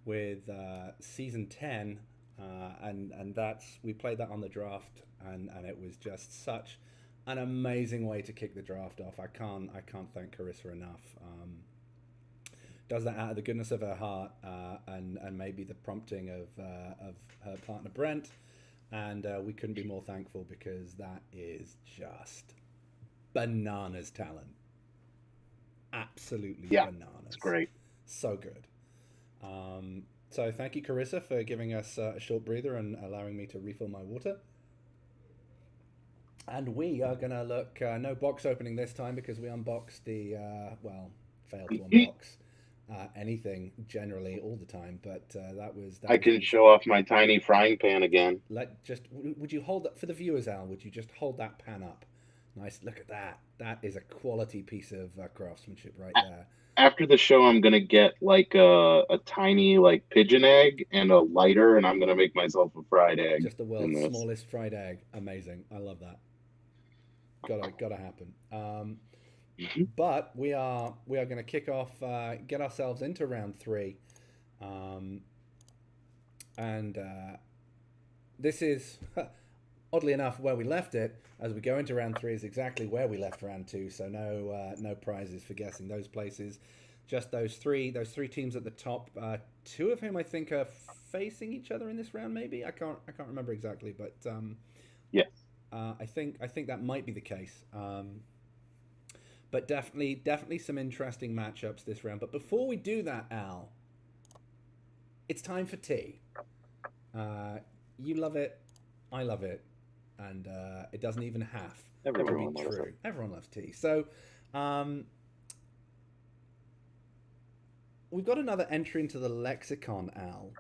with season 10, and that's we played that on the draft, and it was just such an amazing way to kick the draft off. I can't thank Carissa enough. Does that out of the goodness of her heart, and maybe the prompting of her partner Brent, and we couldn't be more thankful because that is just bananas talent, absolutely Yeah, it's bananas, great. so good. So thank you, Carissa, for giving us a short breather and allowing me to refill my water. And we are gonna look no box opening this time because we unboxed the failed to unbox anything generally all the time. But that I was can this. show off my tiny frying pan again. Would you hold that for the viewers, Al? Would you just hold that pan up? Nice. Look at that. That is a quality piece of craftsmanship right there. After the show, I'm gonna get like a tiny like pigeon egg and a lighter, and I'm gonna make myself a fried egg Just the in world's this. smallest fried egg. Amazing. I love that. Gotta happen. Mhm. But we are going to kick off, get ourselves into round three, um, and this is oddly enough where we left it. As we go into round three, is exactly where we left round two. So no prizes for guessing those places. Just those three teams at the top. Two of whom I think are facing each other in this round. Maybe I can't remember exactly, but Yeah. I think that might be the case. But definitely some interesting matchups this round. But before we do that, Al, it's time for tea. Uh, you love it, I love it, and it doesn't even have to be Everyone loves it. true. Everyone loves tea. So um, we've got another entry into the lexicon, Al.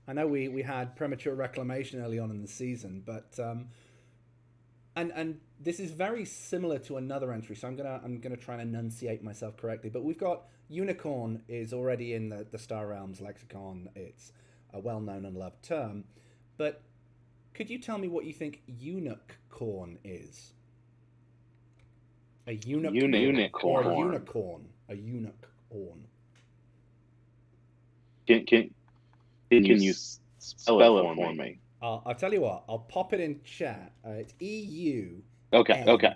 I know we had premature reclamation early on in the season, but and this is very similar to another entry, so I'm gonna try and enunciate myself correctly. But we've got unicorn is already in the Star Realms lexicon. It's a well known and loved term, but could you tell me what you think eunuch corn is? A eunuch or a Unicorn. unicorn? A eunuch corn. Can can can you spell it for me? I'll tell you what. I'll pop it in chat. It's Okay. EUN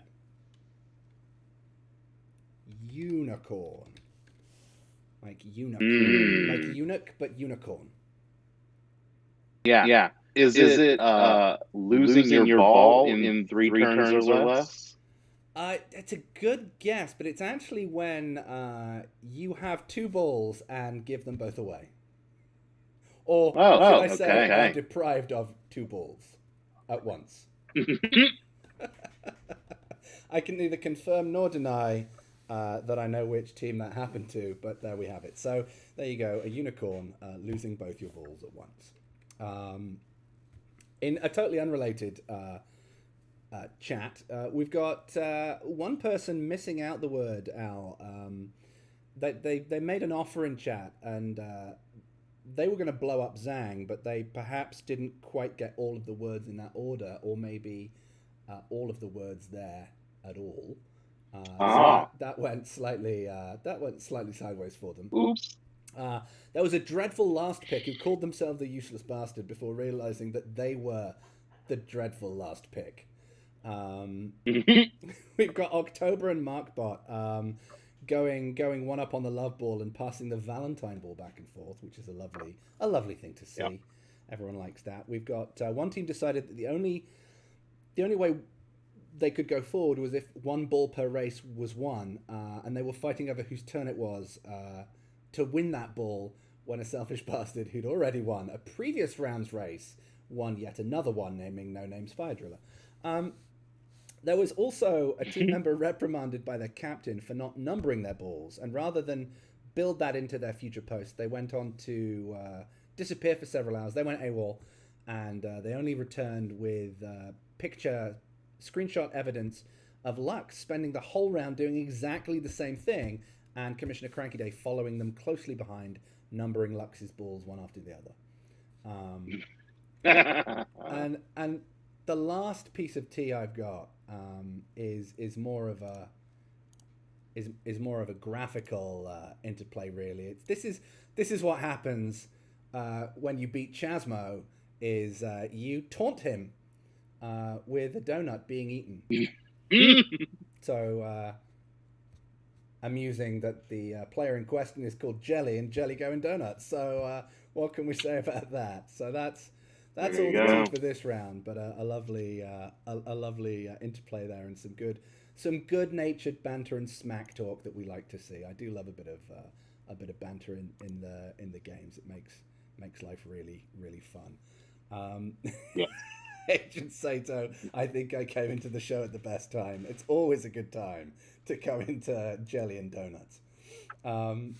unicorn. Like Mm. eunuch, but unicorn. Yeah. Yeah. Is Is it it losing your losing your ball ball in in three three turns or turns or less? less? It's a good guess, but it's actually when you have two balls and give them both away. Or should Oh, I say, are Okay. deprived of two balls at once. I can neither confirm nor deny that I know which team that happened to, but there we have it. So there you go, a unicorn losing both your balls at once. In a totally unrelated chat, we've got one person missing out the word Al. They made an offer in chat, and they were going to blow up Zhang, but they perhaps didn't quite get all of the words in that order, or maybe all of the words there at all. So Ah. that went slightly sideways for them. Oops. There was a dreadful last pick who called themselves the useless bastard before realizing that they were the dreadful last pick. We've got October and Markbot going one up on the love ball and passing the Valentine ball back and forth, which is a lovely thing to see. Yep. Everyone likes that. We've got one team decided that the only way they could go forward was if one ball per race was won, and they were fighting over whose turn it was to win that ball when a selfish bastard who'd already won a previous round's race won yet another one, naming No Name's Fire Driller. There was also a team member reprimanded by their captain for not numbering their balls, and rather than build that into their future post, they went on to disappear for several hours. They went AWOL, and they only returned with picture screenshot evidence of Lux spending the whole round doing exactly the same thing, and Commissioner Cranky Day following them closely behind, numbering Lux's balls one after the other. And the last piece of tea I've got is more of a graphical interplay. Really, this is what happens when you beat Chasmo. Is you taunt him with a donut being eaten. So amusing that the player in question is called Jelly and Jelly going donuts. So what can we say about that? So that's There all you the tea go. for this round. But a lovely lovely interplay there and some good natured banter and smack talk that we like to see. I do love a bit of banter in the games. It makes life really fun. Um, Yeah. Agent Sato, I think I came into the show at the best time. It's always a good time to come into Jelly and Donuts. Um,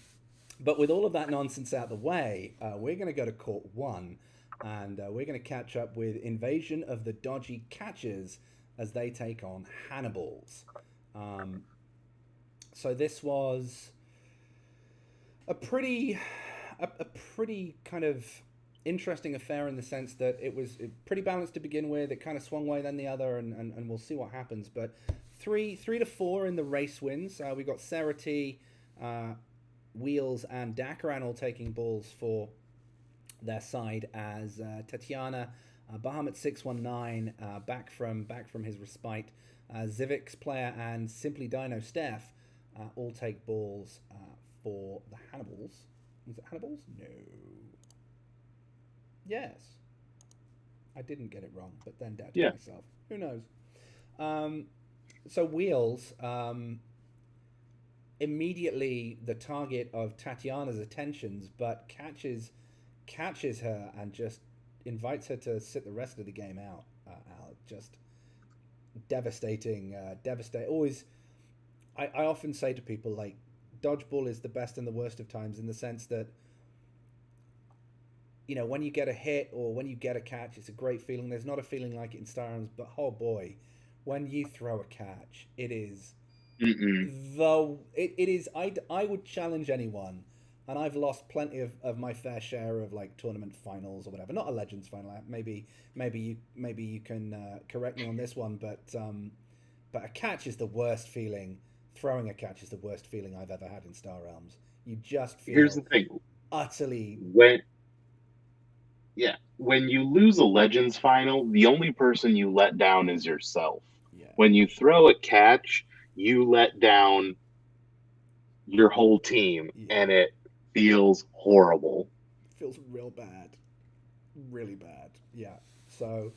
but with all of that nonsense out of the way, we're going to go to Court 1 and we're going to catch up with Invasion of the Dodgy Catchers as they take on Hannibals. Um, so this was a pretty a pretty kind of interesting affair in the sense that it was pretty balanced to begin with. It kind of swung way then the other, and we'll see what happens. But three to four in the race wins. We got Serity, Wheels, and Dakaran all taking balls for their side as Tatiana, Bahamut 619 back from his respite. Zivic's player and Simply Dino Steph all take balls for the Hannibals. Was it Hannibals? No. Yes. I didn't get it wrong, but then doubted Yeah. myself. Who knows? So Wheels, immediately the target of Tatiana's attentions, but catches her and just invites her to sit the rest of the game out. Just devastating, devastating. Always, I often say to people like, dodgeball is the best and the worst of times in the sense that when you get a hit or when you get a catch, it's a great feeling. There's not a feeling like it in Star Realms, but oh boy, when you throw a catch, it is Mm-mm. it is. I would challenge anyone, and I've lost plenty of my fair share of like tournament finals or whatever. Not a Legends final. Maybe you can correct me on this one, but a catch is the worst feeling. Throwing a catch is the worst feeling I've ever had in Star Realms. You just Here's feel the thing. utterly. When when you lose a Legends final, the only person you let down is yourself. Yeah. When you throw a catch, you let down your whole team, Yeah. and it feels horrible. Feels real bad. Really bad. Yeah. So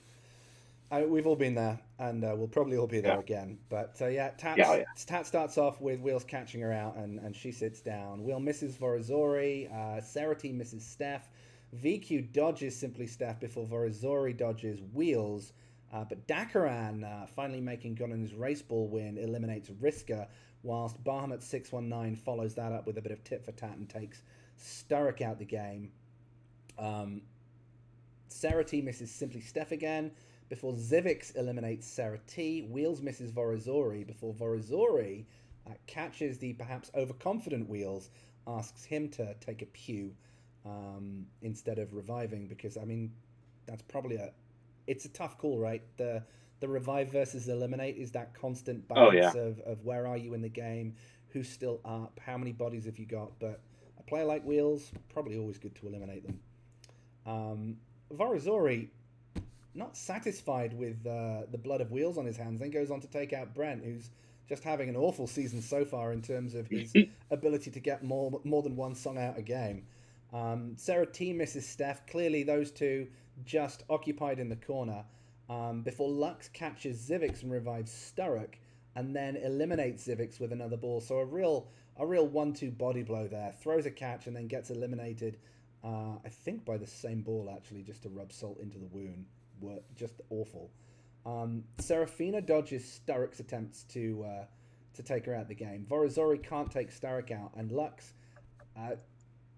we've all been there, and we'll probably all be Yeah. there again. But yeah, Yeah. Yeah. Tat starts off with Wheels catching her out, and she sits down. Wheel misses Vorazori. Serity misses Steph. VQ dodges Simply Steph before Vorazori dodges Wheels. But Dakaran, finally making Gunan's race ball win, eliminates Riska, whilst Bahamut 619 follows that up with a bit of tit for tat and takes Sturrock out the game. Serity misses Simply Steph again before Zivix eliminates Serity. Wheels misses Vorazori before Vorazori catches the perhaps overconfident Wheels, asks him to take a pew instead of reviving, because I mean that's probably it's a tough call, right? The revive versus eliminate is that constant Oh yeah. balance of where are you in the game, who's still up, how many bodies have you got. But a player like Wheels, probably always good to eliminate them. Vorazori, not satisfied with the blood of Wheels on his hands, then goes on to take out Brent, who's just having an awful season so far in terms of his ability to get more than one song out a game. Sarah T misses Steph. Clearly, those two just occupied in the corner before Lux catches Zivix and revives Sturrock, and then eliminates Zivix with another ball. So a real 1-2 body blow there. Throws a catch and then gets eliminated. I think by the same ball actually, just to rub salt into the wound. Just awful. Serafina dodges Sturrock's attempts to take her out of the game. Vorazori can't take Sturrock out, and Lux,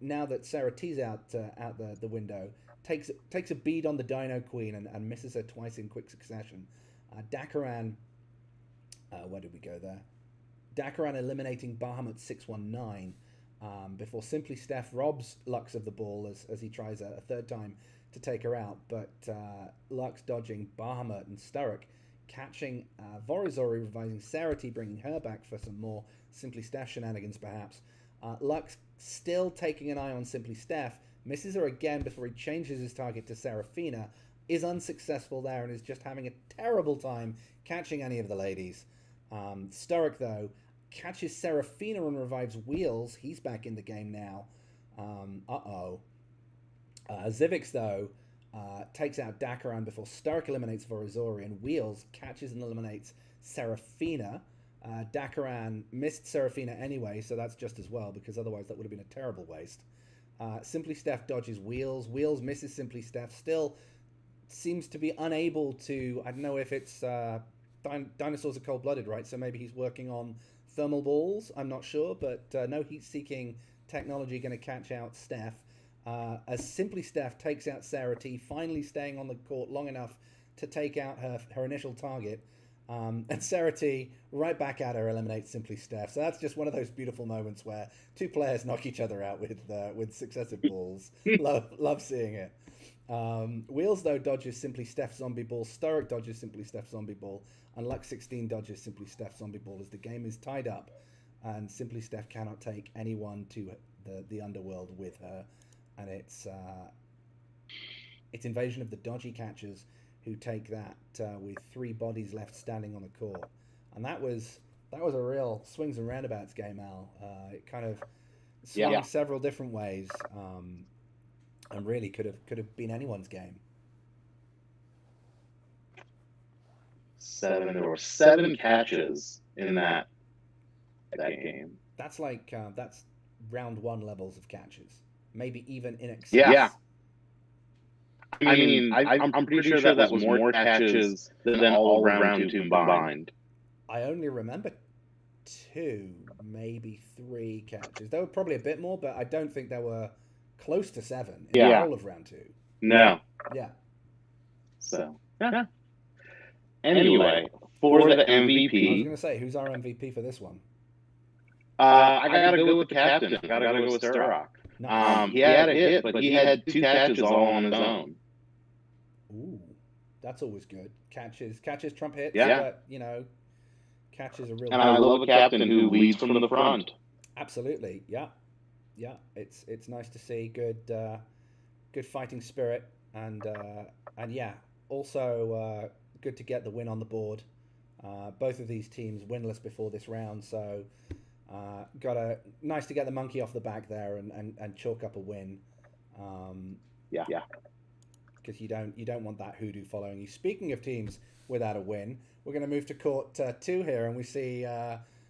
now that Sarah T's out the window, takes a bead on the Dino Queen and misses her twice in quick succession. Dakaran, where did we go there? Dakaran eliminating Bahamut 619 before Simply Steph robs Lux of the ball as he tries a third time to take her out, but Lux dodging Bahamut and Sturrock, catching Vorazori, reviving Serity, bringing her back for some more Simply Steph shenanigans perhaps. Lux still taking an eye on Simply Steph, misses her again before he changes his target to Serafina, is unsuccessful there and is just having a terrible time catching any of the ladies. Sturrock, though, catches Serafina and revives Wheels. He's back in the game now. Zivix, though, takes out Dakaran before Sturrock eliminates Vorazori, and Wheels catches and eliminates Serafina. Dakaran missed Serafina anyway, so that's just as well, because otherwise that would have been a terrible waste. Simply Steph dodges Wheels. Wheels misses Simply Steph. Still seems to be unable to... I don't know if it's... dinosaurs are cold-blooded, right? So maybe he's working on thermal balls. I'm not sure, but no heat-seeking technology going to catch out Steph. As Simply Steph takes out Sarah T, finally staying on the court long enough to take out her initial target. And Sarah T, right back at her, eliminates Simply Steph. So that's just one of those beautiful moments where two players knock each other out with successive balls. Love seeing it. Wheels, though, dodges Simply Steph Zombie Ball. Sturrock dodges Simply Steph Zombie Ball. And Lux 16 dodges Simply Steph Zombie Ball as the game is tied up. And Simply Steph cannot take anyone to the underworld with her. And it's Invasion of the Dodgy Catchers who take that with 3 bodies left standing on the court. And that was a real swings and roundabouts game, Al. It kind of swung several different ways, and really could have been anyone's game. There were 7 catches in that game. That's like that's round 1 levels of catches, maybe even in excess. Yeah. I mean, I'm pretty sure that was more catches than all round 2 combined. I only remember 2, maybe 3 catches. There were probably a bit more, but I don't think there were close to 7 in the whole of round 2. No. Yeah. So, yeah. Anyway, for the MVP... I was going to say, who's our MVP for this one? I got to go with the captain. I got to go with Sturrock. He had a hit, but he had 2 catches all on his own. Ooh, that's always good. Catches trump hits. Yeah. But, catches are real. And I love a captain who leads from the front. Absolutely. Yeah. It's nice to see good fighting spirit, and yeah, also good to get the win on the board. Both of these teams winless before this round, so nice to get the monkey off the back there and chalk up a win. Yeah. Because you don't want that hoodoo following you. Speaking of teams without a win, we're going to move to court 2 here, and we see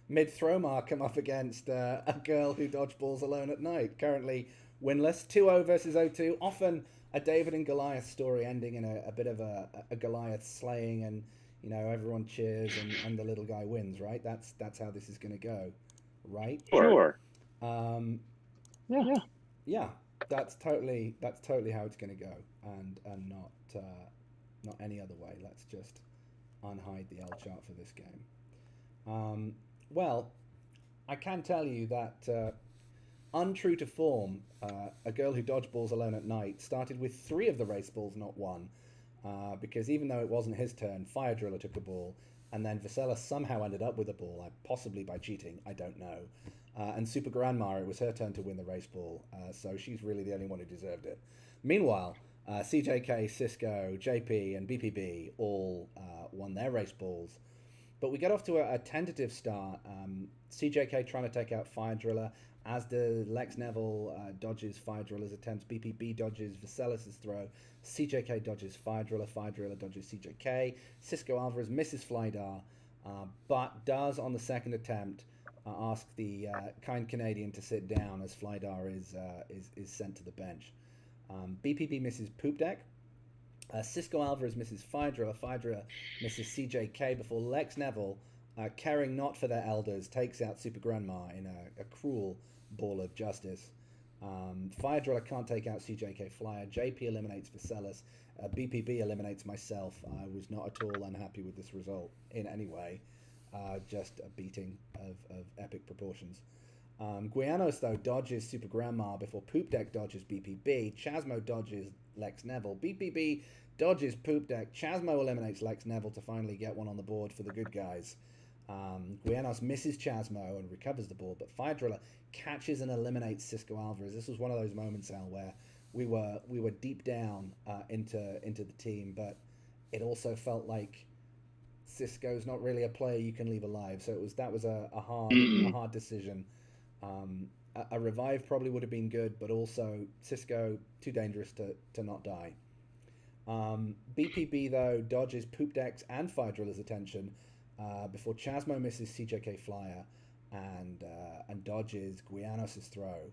Mid Thromar come up against a girl who dodgeballs alone at night. Currently winless, 2-0 versus 0-2. Often a David and Goliath story ending in a bit of a Goliath slaying, and everyone cheers and the little guy wins. Right? That's how this is going to go. Right? Sure. Yeah. That's totally how it's going to go, and not any other way. Let's just unhide the L chart for this game. Well, I can tell you that untrue to form, a girl who dodgeballs alone at night started with 3 of the race balls, not 1, because even though it wasn't his turn, Fire Driller took a ball, and then Vasella somehow ended up with a ball, possibly by cheating, I don't know. And Super Grandma, it was her turn to win the race ball, so she's really the only one who deserved it. Meanwhile, CJK, Cisco, JP, and BPB all won their race balls. But we get off to a tentative start. CJK trying to take out Fire Driller, as the Lex Neville dodges Fire Driller's attempts. BPB dodges Vaselis' throw. CJK dodges Fire Driller dodges CJK. Cisco Alvarez misses Flydar, but does on the second attempt ask the kind Canadian to sit down as Flydar is sent to the bench. BPB misses Poop Deck. Cisco Alvarez misses Fire Driller misses CJK before Lex Neville, caring not for their elders, takes out Super Grandma in a cruel ball of justice. Fire Driller can't take out CJK Flyer. JP eliminates Vaselis. BPB eliminates myself. I was not at all unhappy with this result in any way. Just a beating of epic proportions. Guianos, though, dodges Super Grandma before Poop Deck dodges BPB. Chasmo dodges Lex Neville. BPB dodges Poop Deck. Chasmo eliminates Lex Neville to finally get one on the board for the good guys. Guianos misses Chasmo and recovers the ball, but Fire Driller catches and eliminates Cisco Alvarez. This was one of those moments, Al, where we were deep down into the team, but it also felt like Cisco's not really a player you can leave alive. So that was a hard decision. A revive probably would have been good, but also Cisco too dangerous to not die. BPB though dodges Poop Deck's and Fire Driller's attention before Chasmo misses CJK Flyer and dodges Guianos' throw.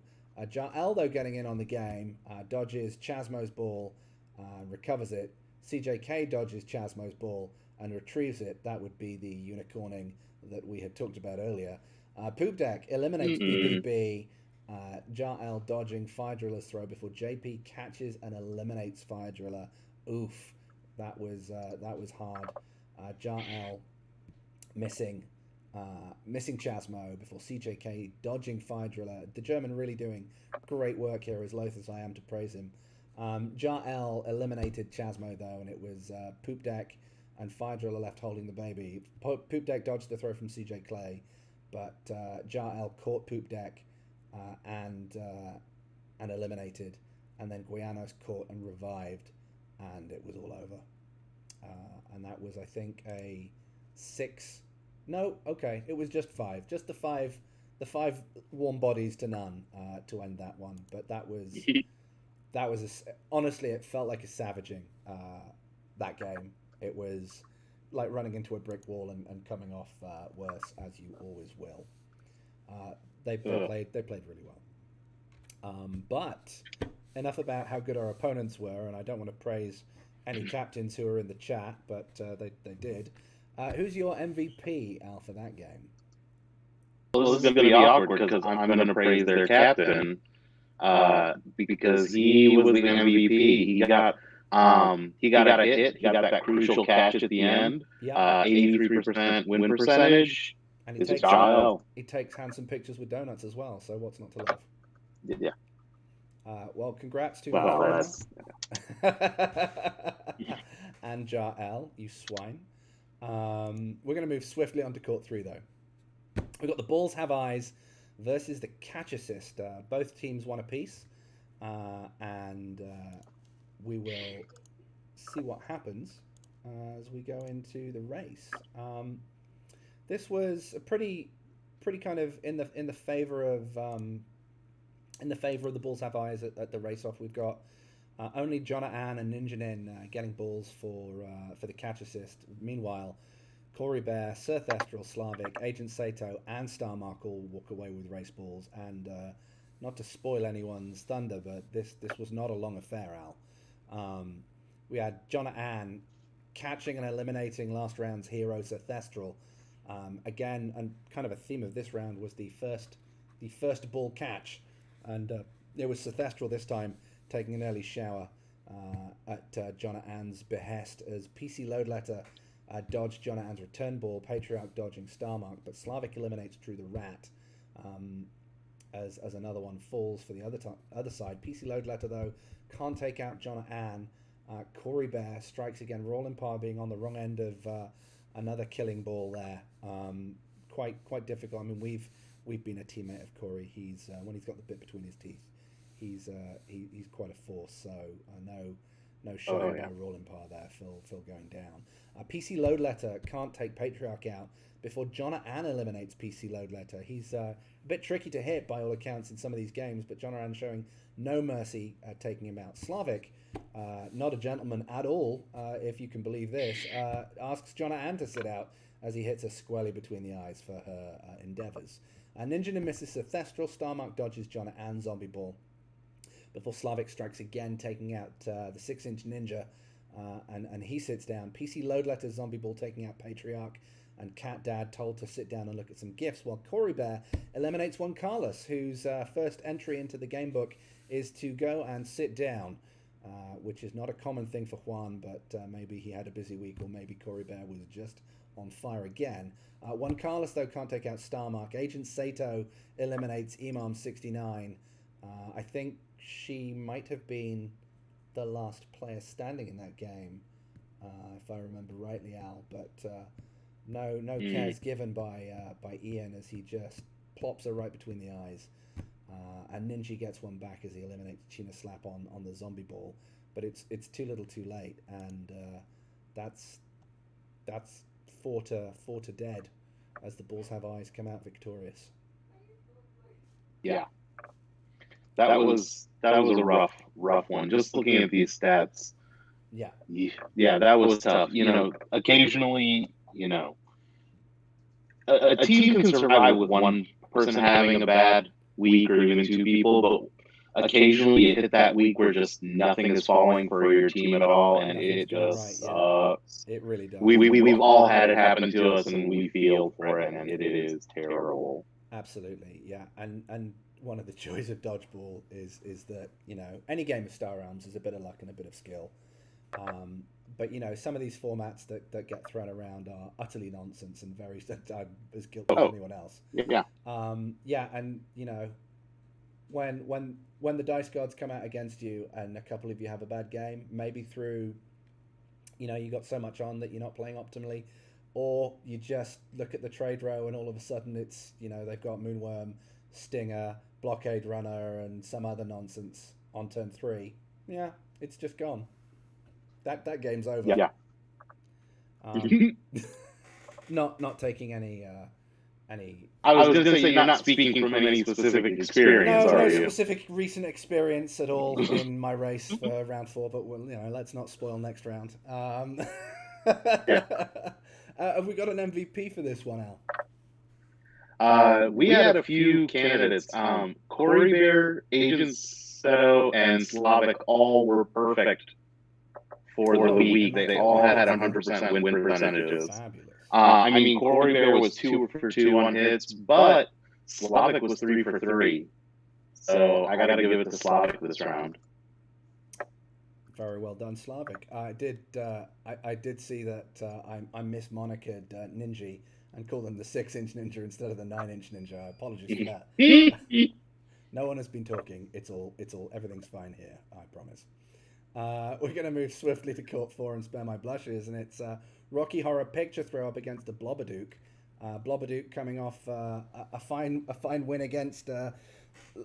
Jael though getting in on the game dodges Chasmo's ball, recovers it. CJK dodges Chasmo's ball and retrieves it. That would be the unicorning that we had talked about earlier. Poop Deck eliminates BBB. Jael dodging Fire Driller's throw before JP catches and eliminates Fire Driller. Oof, that was hard. Jael missing Chasmo before CJK dodging Fire Driller. The German really doing great work here, as loath as I am to praise him. Jael eliminated Chasmo though, and it was Poop Deck and Fire Driller left holding the baby. Poop Deck dodged the throw from CJ Clay, but Jael caught Poop Deck and eliminated, and then Guianos caught and revived, and it was all over. And that was, I think, a 6. No, okay, it was just 5. Just the five warm bodies to none to end that one. But that was honestly, it felt like a savaging that game. It was like running into a brick wall and coming off worse, as you always will. They played really well. But enough about how good our opponents were, and I don't want to praise any captains who are in the chat, but they did. Who's your MVP, Al, for that game? Well, this is going to be awkward because I'm going to praise their captain because he was the MVP. He got a hit. He got that crucial catch at the end. 83% win percentage. And he takes handsome pictures with donuts as well. So what's not to love? Yeah. Well, congrats to and Jael, you swine. We're going to move swiftly on to court 3 though. We've got the Balls Have Eyes versus the Catch Assist. Both teams won a piece, and we will see what happens as we go into the race. This was a pretty kind of in the favor of the Balls Have Eyes at the race off. We've got only Jonna Ann and Ninja Nin getting balls for the Catch Assist. Meanwhile, Corey Bear, Sir Thestral, Slavic, Agent Sato, and Starmark all walk away with race balls. And not to spoil anyone's thunder, but this was not a long affair, Al. We had Jonna Ann catching and eliminating last round's hero, Sir Thestral. Again, and kind of a theme of this round was the first ball catch, and it was Sir Thestral this time taking an early shower at Jonna Ann's behest as PC Load Letter dodged Jonna Ann's return ball, Patriarch dodging Starmark, but Slavic eliminates Drew the Rat as another one falls for the other side. PC Load Letter, though, can't take out Jonna Ann. Corey Bear strikes again, Roland Parr being on the wrong end of another killing ball there. Quite difficult. I mean, we've been a teammate of Corey. He's when he's got the bit between his teeth, he's quite a force. So no showing by Roland Parr there. Phil going down. PC Load Letter can't take Patriarch out before Jonna Ann eliminates PC Load Letter. He's a bit tricky to hit by all accounts in some of these games, but Jonna Ann showing no mercy taking him out. Slavic, not a gentleman at all, if you can believe this, asks Jonna Ann to sit out as he hits her squarely between the eyes for her endeavours. Ninja and misses Sir Thestral. Starmark dodges Jonna Ann's zombie ball before Slavic strikes again, taking out the 6-inch Ninja, and he sits down. PC Load Letter zombie ball taking out Patriarch, and Cat Dad told to sit down and look at some gifts, while Corey Bear eliminates Juan Carlos, whose first entry into the game book is to go and sit down, which is not a common thing for Juan, but maybe he had a busy week, or maybe Corey Bear was just on fire again. Juan Carlos, though, can't take out Starmark. Agent Sato eliminates Imam 69. I think she might have been the last player standing in that game, if I remember rightly, Al, but No cares given by Ian as he just plops her right between the eyes. And Ninja gets one back as he eliminates China Slap on the zombie ball, but it's too little, too late, and that's four to dead as the Bulls Have Eyes come out victorious. Yeah, that was a rough one. Just looking at these stats. Yeah, that was tough. Occasionally, a team can survive with one person having a bad week or even two people, but occasionally you hit that week where just nothing is falling for your team at all, and it just sucks. It really does. We've all had it happen to us, and we feel for it, and it is terrible. Absolutely, yeah. And one of the joys of Dodgeball is that, any game of Star Realms is a bit of luck and a bit of skill. But some of these formats that get thrown around are utterly nonsense and very as guilty as anyone else. Yeah. And when the dice gods come out against you and a couple of you have a bad game, maybe through you got so much on that you're not playing optimally, or you just look at the trade row and all of a sudden it's they've got Moonworm, Stinger, Blockade Runner, and some other nonsense on turn 3. Yeah, it's just gone. That game's over. Yeah. Not taking any. I was going to say you're not speaking from any specific experience, no are you? specific recent experience at all in my race for round 4. But let's not spoil next round. Have we got an MVP for this one, Al? We had a few candidates. Corey Bear, Agent Seto, and Slavic all were perfect for the week. They all had 100% win percentages. Fabulous. Corey Bear was 2 for 2 on hits, but Slavic was 3 for 3. So I got to give it to Slavic this round. Very well done, Slavic. I did see that I mismonikered Ninja and called him the 6-inch ninja instead of the 9-inch ninja. Apologies for that. No one has been talking. It's all everything's fine here. I promise. We're going to move swiftly to Court 4 and spare my blushes, and it's Rocky Horror Picture Throw up against the Blobadook. Blobadook coming off a fine win against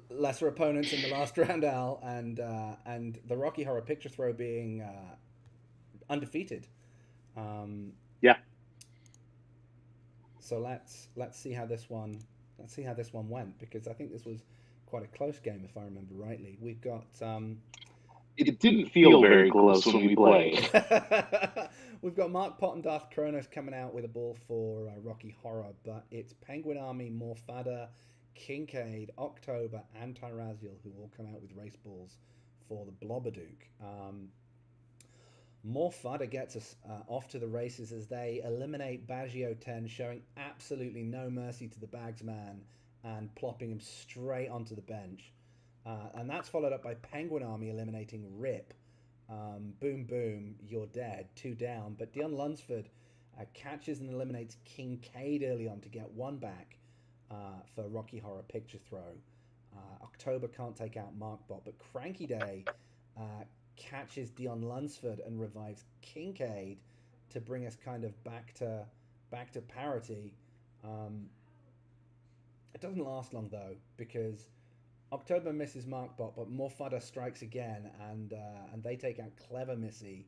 lesser opponents in the last round, Al, and the Rocky Horror Picture Throw being undefeated. Yeah. So let's see how this one went, because I think this was quite a close game if I remember rightly. We've got. It didn't feel very close when we played. We've got Mark Pott and Darth Kronos coming out with a ball for Rocky Horror, but it's Penguin Army, Morfada, Kincaid, October, and Tyraziel who all come out with race balls for the Blobadook. Morfada gets us off to the races as they eliminate Baggio 10, showing absolutely no mercy to the Bagsman and plopping him straight onto the bench. And that's followed up by Penguin Army eliminating Rip. Boom, boom, you're dead. 2 down. But Dion Lunsford catches and eliminates Kincaid early on to get 1 back for Rocky Horror Picture Throw. October can't take out Markbot, but Cranky Day catches Dion Lunsford and revives Kincaid to bring us kind of back to parity. It doesn't last long though, because October misses Markbot, but Morfada strikes again, and they take out Clever Missy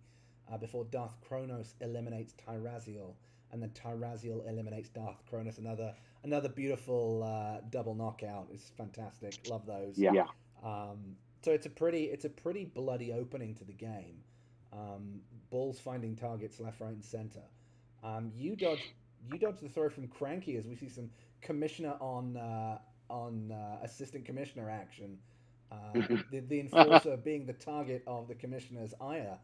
before Darth Kronos eliminates Tyraziel, and then Tyraziel eliminates Darth Kronos. Another beautiful double knockout. It's fantastic. Love those. Yeah. So it's a pretty bloody opening to the game. Bulls finding targets left, right, and center. You dodge the throw from Cranky as we see some commissioner on assistant commissioner action. The enforcer being the target of the commissioner's ire.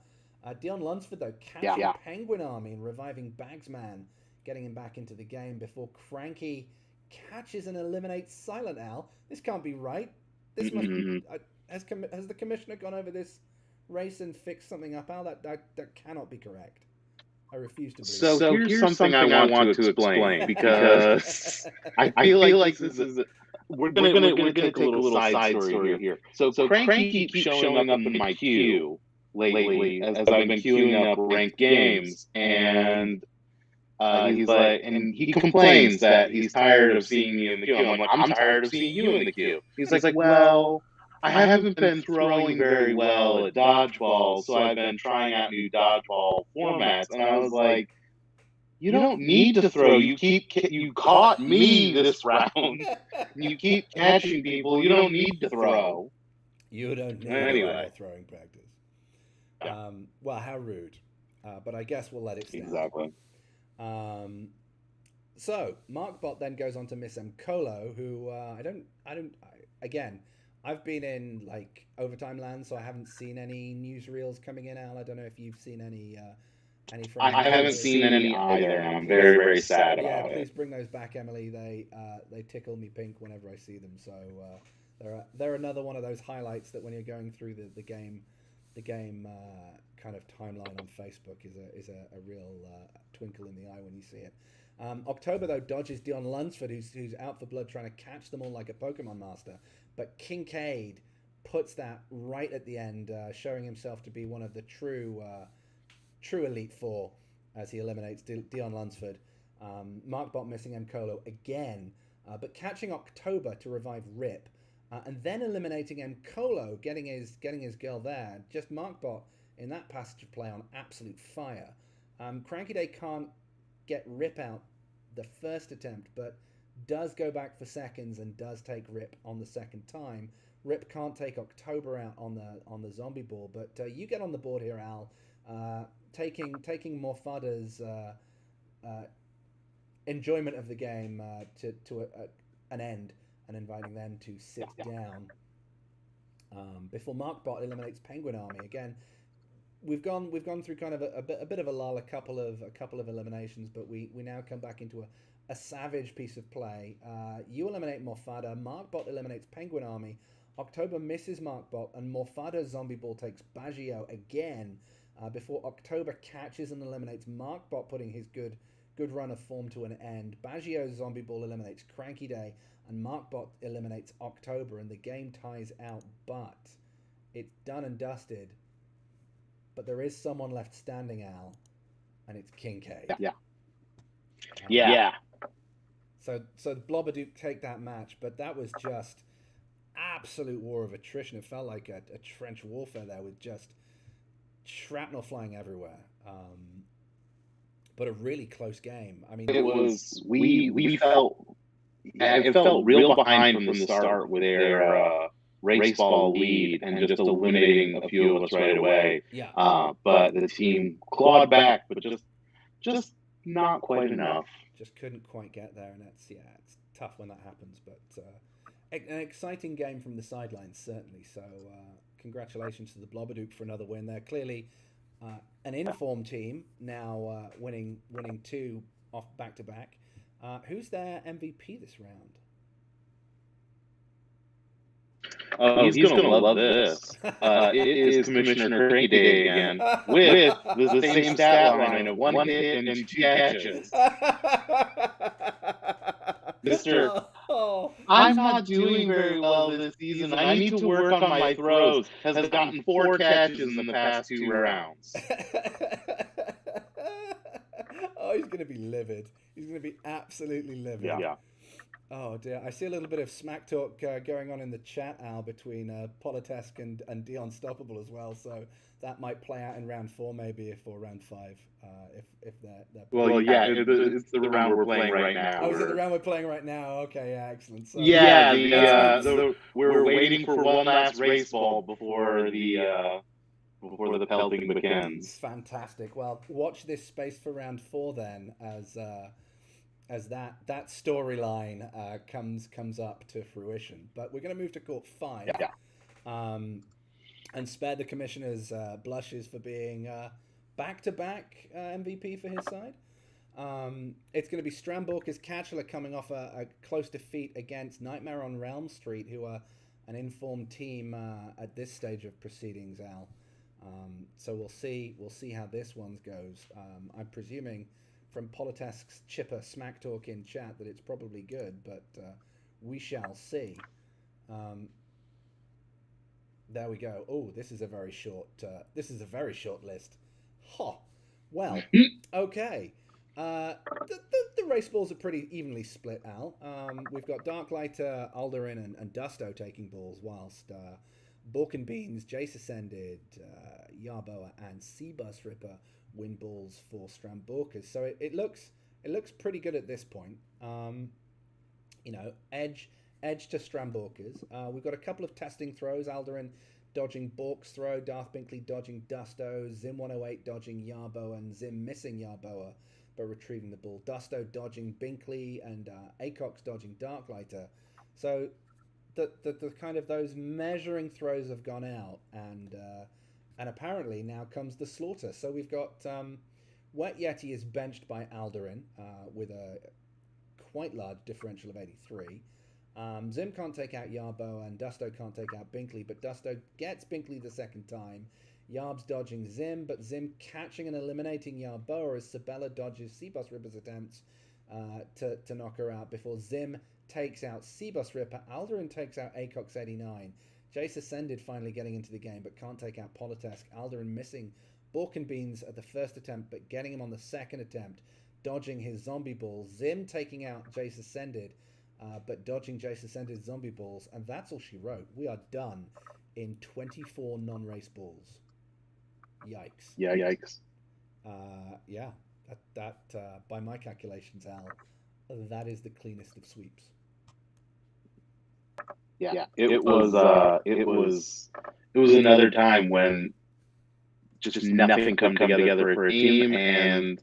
Dion Lunsford, though, catching Penguin Army and reviving Bagsman, getting him back into the game before Cranky catches and eliminates SilentAl. This can't be right. This must has the commissioner gone over this race and fixed something up, Al? That cannot be correct. I refuse to believe. So here's something I want to explain because I feel like this is we're gonna take a little side story here. So Cranky keeps showing up in my queue lately as I've been queuing up ranked games, and He's like, and he complains that he's tired of seeing me in the queue. I'm like, I'm tired of seeing you in the queue. He's like, well, I haven't been throwing very well at dodgeball, so I've been trying out new dodgeball formats. And I was like, you don't need to throw. You caught me this round. You keep catching people. You don't need to throw. You don't need Anyway, throwing practice. yeah, Well, how rude. But I guess we'll let it stand. exactly. So Markbot then goes on to Miss M Colo, who again, I've been in like overtime land, so I haven't seen any newsreels coming in. Al, I don't know if you've seen any from. I haven't seen any either, and I'm very, very sad about it. Please bring those back, Emily. They tickle me pink whenever I see them. So they're another one of those highlights that when you're going through the game kind of timeline on Facebook is a real twinkle in the eye when you see it. October though dodges Dion Lunsford, who's out for blood trying to catch them all like a Pokemon master, but Kincaid puts that right at the end, showing himself to be one of the true Elite Four as he eliminates Dion Lunsford. Markbot missing M Colo again, but catching October to revive Rip, and then eliminating M Colo, getting his girl there. Just Markbot in that passage of play on absolute fire. Cranky Day can't get Rip out the first attempt, but does go back for seconds and does take Rip on the second time. Rip can't take October out on the zombie ball, but you get on the board here, Al, taking Morfada's enjoyment of the game to an end and inviting them to sit down before Markbot eliminates Penguin Army again. We've gone through kind of a bit of a lull, a couple of eliminations, but we now come back into a savage piece of play. You eliminate Morfada, Markbot eliminates Penguin Army, October misses Markbot, and Morfada's zombie ball takes Baggio again before October catches and eliminates Markbot, putting his good run of form to an end. Baggio's zombie ball eliminates Cranky Day, and Markbot eliminates October, and the game ties out, but it's done and dusted. But there is someone left standing, Al, and it's Kincaid. Yeah. So the Blobberduke take that match, but that was just absolute war of attrition. It felt like a trench warfare there with just shrapnel flying everywhere. But a really close game. I mean, it was we felt it felt real behind from the start with their race ball lead and just eliminating a few of us right away. Yeah. But the team clawed back, but just not quite enough. Just couldn't quite get there, and it's tough when that happens. But an exciting game from the sidelines, certainly. So congratulations to the Blobberduke for another win. They're clearly an informed team now, winning two off back to back. Who's their MVP this round? He's going to love this. It is Commissioner Cranky Day again, with the same stat line of 1 hit and 2 catches. Mr. I'm not doing very well this season. I need to work on my throws. Has gotten 4 catches in the past 2 rounds. Oh, he's going to be livid. He's going to be absolutely livid. Yeah. Oh dear, I see a little bit of smack talk going on in the chat, Al, between Politesk and The Unstoppable as well. So that might play out in round 4, maybe, or round 5, if they're well, yeah, it's the round we're playing right now. Oh, is it the round we're playing right now? Okay, yeah, excellent. So, we're waiting for one last race ball before the pelting begins. Fantastic. Well, watch this space for round 4 then, as that storyline comes up to fruition. But we're going to move to Court 5. And spare the commissioner's blushes for being back-to-back MVP for his side. It's going to be Stramborka's Catchup coming off a close defeat against Nightmare on Realm Street, who are an informed team at this stage of proceedings, Al. So we'll see how this one goes. I'm presuming from Politesk's chipper smack talk in chat that it's probably good, but we shall see. There we go. Oh, this is a very short list. Well, okay. The race balls are pretty evenly split, Al. We've got Darklighter, Aldurin, and Dusto taking balls, whilst Bork and Beans, Jace Ascended, Yarboa, and Seabus Ripper win balls for Stramborkers. So it looks pretty good at this point. Edge to Stramborkers. We've got a couple of testing throws. Aldurin dodging Bork's throw, Darth Binkley dodging Dusto, Zim 108 dodging Yarboa, and Zim missing Yarboa but retrieving the ball. Dusto dodging Binkley, and Acox dodging Darklighter. So the kind of those measuring throws have gone out, and apparently now comes the slaughter. So we've got Wet Yeti is benched by Aldurin with a quite large differential of 83. Zim can't take out Yarbo, and Dusto can't take out Binkley, but Dusto gets Binkley the second time. Yarb's dodging Zim, but Zim catching and eliminating Yarboa as Sabella dodges Seabus Ripper's attempts to knock her out before Zim takes out Seabus Ripper. Aldurin takes out Acox 89. Jace Ascended finally getting into the game, but can't take out Politesk. Aldurin missing Bork and Beans at the first attempt, but getting him on the second attempt, dodging his zombie balls. Zim taking out Jace Ascended, but dodging Jace Ascended's zombie balls, and that's all she wrote. We are done in 24 non-race balls. Yikes. Yeah, yikes. Yeah, that by my calculations, Al, that is the cleanest of sweeps. Yeah, it was another time when just nothing come together for a team, and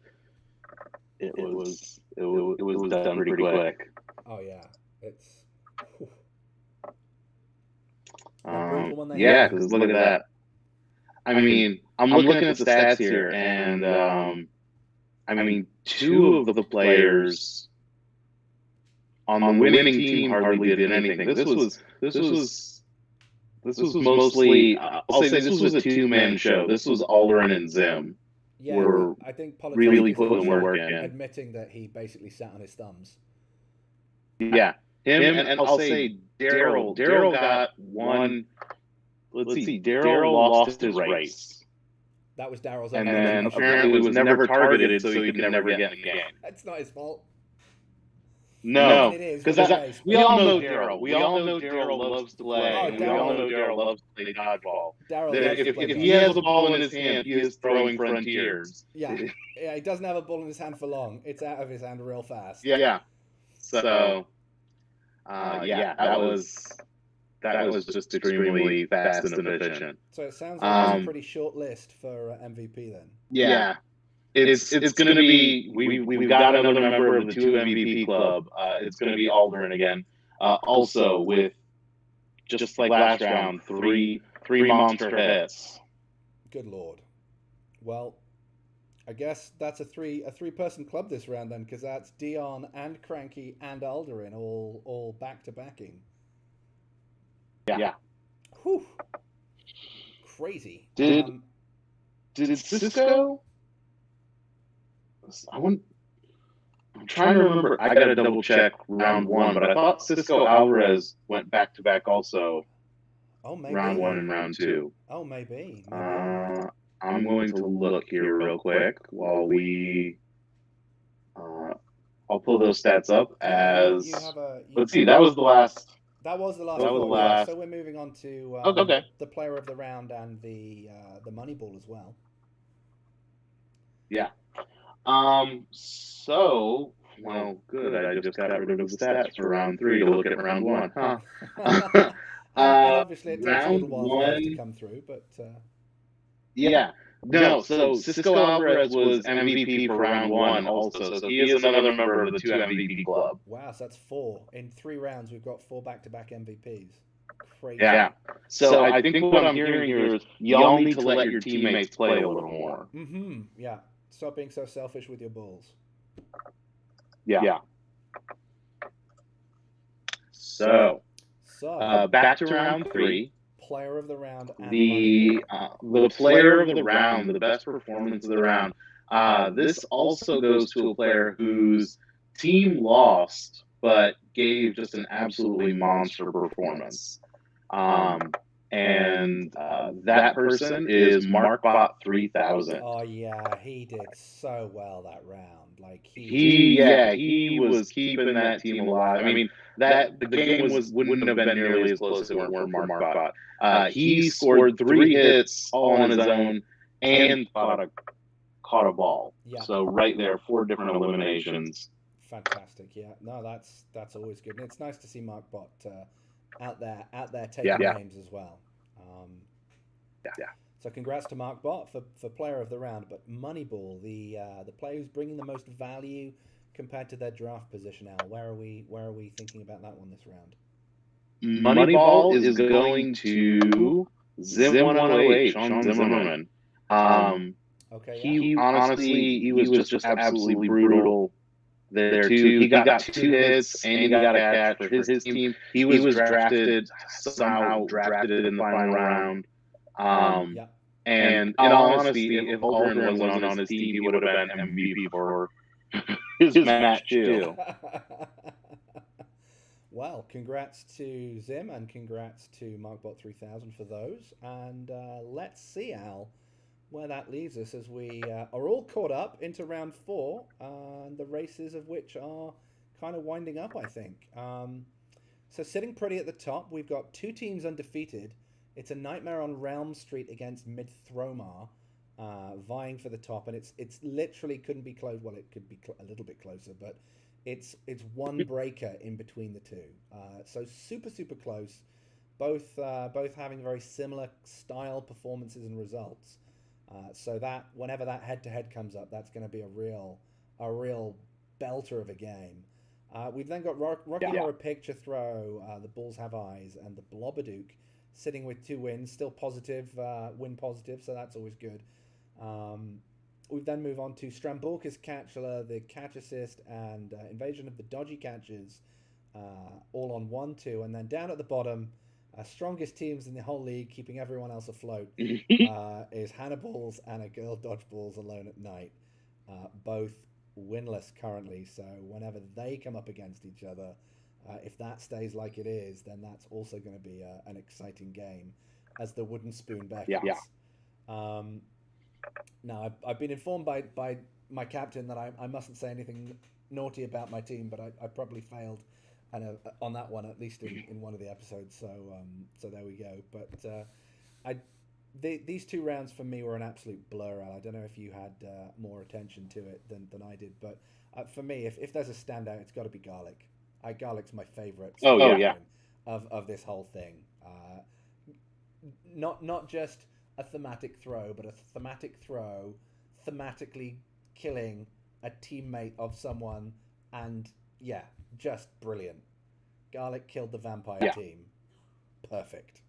it was done pretty quick. Oh yeah, it's yeah, because look at that. I mean, I'm looking at the stats here, and I mean, two of the players on the winning team hardly did anything. This was mostly. I'll say this was a two-man show. This was Aldurin and Zim. Yeah, I think Politesk really putting work in, admitting that he basically sat on his thumbs. Yeah, him and I'll say Daryl. Daryl got one. Let's see. Daryl lost his race. That was Daryl's, and then apparently was never targeted, so he could never get in the game. That's not his fault. No, because we all know Daryl. We all know Daryl loves to play. We all know Daryl loves to play dodgeball. If he has a ball in his hand, he is throwing frontiers. Yeah, he doesn't have a ball in his hand for long. It's out of his hand real fast. Yeah. So, that was just extremely fast and efficient. So it sounds like it's a pretty short list for MVP then. Yeah. It's going to be we've got another member of the 2 MVP club. It's going to be Aldurin again. Also with just like last round, three monster hits. Good lord. Well, I guess that's a three-person club this round then, because that's Dion and Cranky and Aldurin all back to backing. Yeah. Whew. Crazy. Did Cisco? I'm trying to remember. I got to double check round 1, but I thought Cisco Alvarez went back to back also. Oh, maybe. Round 1 and round 2. Oh, maybe. I'm going to look here real quick while we. I'll pull those stats up as. Let's see. That was the last. That was the last. So we're moving on to the player of the round and the Moneyball as well. Yeah. So, well, good. I just got rid of the stats for round 3 to look at round 1, huh? Obviously, it takes a little while for that to come through, but. Yeah. No, so Cisco Alvarez was MVP for round 1 also, so he is another member of the 2 MVP club. Wow, so that's 4. In 3 rounds, we've got 4 back-to-back MVPs. Crazy. Yeah. So I think what I'm hearing here is y'all need to let your teammates play a little more. Mm-hmm. Yeah. Stop being so selfish with your balls. Yeah. So back to round 3. Player of the round. And the player of the round, the best performance of the round. This also goes to a player whose team lost, but gave just an absolutely monster performance. And that person is MarkBot 3000. Oh yeah, he did so well that round. round. Like he was keeping that team alive. I mean, that the game wouldn't have been nearly as close if it weren't for Markbot. He scored 3 hits all on his own and caught a ball. Yeah. So right there, 4 different eliminations. Fantastic. Yeah. No, that's always good, and it's nice to see Markbot out there taking names as well. Yeah. So congrats to Markbot for player of the round. But Moneyball, the player who's bringing the most value compared to their draft position. Al, where are we thinking about that one this round? Moneyball is going to Zim 108, Sean Zimmerman. Okay. He honestly he was just absolutely brutal there too. He got 2 hits and he got a catch for his team. He was drafted somehow drafted in the final round. And in all honesty, if Aldrin wasn't on his team, he would have been MVP for his match too. Well, congrats to Zim and congrats to Markbot 3000 for those. And let's see, Al, where that leaves us as we are all caught up into round 4, and the races of which are kind of winding up, I think. So sitting pretty at the top, we've got 2 teams undefeated. It's a Nightmare on Realm Street against Mid Thromar, vying for the top, and it's literally couldn't be close. Well, it could be a little bit closer, but it's one breaker in between the two. So super close. Both having very similar style performances and results. So that whenever that head-to-head comes up, that's going to be a real belter of a game. We've then got Rocky Horror Picture Throw, The Bulls Have Eyes, and the Blobadook sitting with 2 wins, still positive, win positive, so that's always good. We then move on to Stramborka's Catchula, the Catch Assist, and Invasion of the Dodgy Catchers, all on 1-2, and then down at the bottom, strongest teams in the whole league, keeping everyone else afloat, is Hannibal's and a Girl Dodgeballs Alone at Night, both winless currently. So whenever they come up against each other, if that stays like it is, then that's also going to be an exciting game, as the wooden spoon beckons. Now, I've been informed by my captain that I mustn't say anything naughty about my team, but I probably failed on that one, at least in one of the episodes. So there we go. But these 2 rounds for me were an absolute blur. Al. I don't know if you had more attention to it than I did, but for me, if there's a standout, it's got to be Garlic. Garlic's my favorite of this whole thing. Not just a thematic throw, but a thematic throw thematically killing a teammate of someone, and just brilliant. Garlic killed the vampire team. Perfect.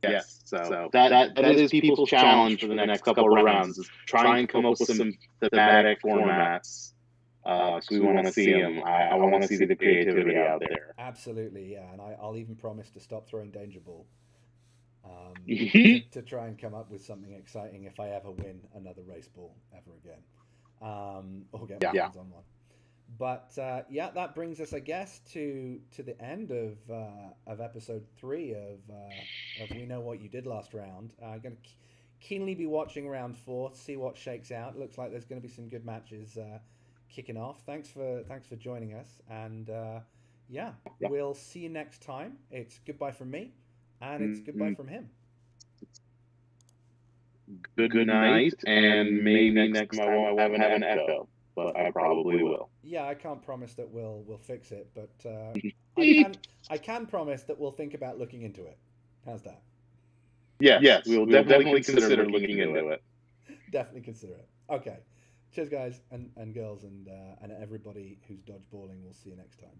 Yes, so that is people's challenge for the next couple of rounds, is try and come up with some thematic formats. Because we want to see them. I want to see the creativity out there. Absolutely, yeah. And I'll even promise to stop throwing Danger Ball to try and come up with something exciting if I ever win another race ball ever again, or get my hands on one. But that brings us, I guess, to the end of episode 3 of We Know What You Did Last Round. I'm going to keenly be watching round 4 to see what shakes out. It looks like there's going to be some good matches kicking off. Thanks for joining us, and we'll see you next time. It's goodbye from me, and it's goodbye from him. Good night, and maybe next time I won't have an echo, but I probably will. Yeah, I can't promise that we'll fix it, but I can promise that we'll think about looking into it. How's that? Yes, we'll definitely consider looking into it. Definitely consider it. Okay. Cheers, guys and girls, and everybody who's dodgeballing. We'll see you next time.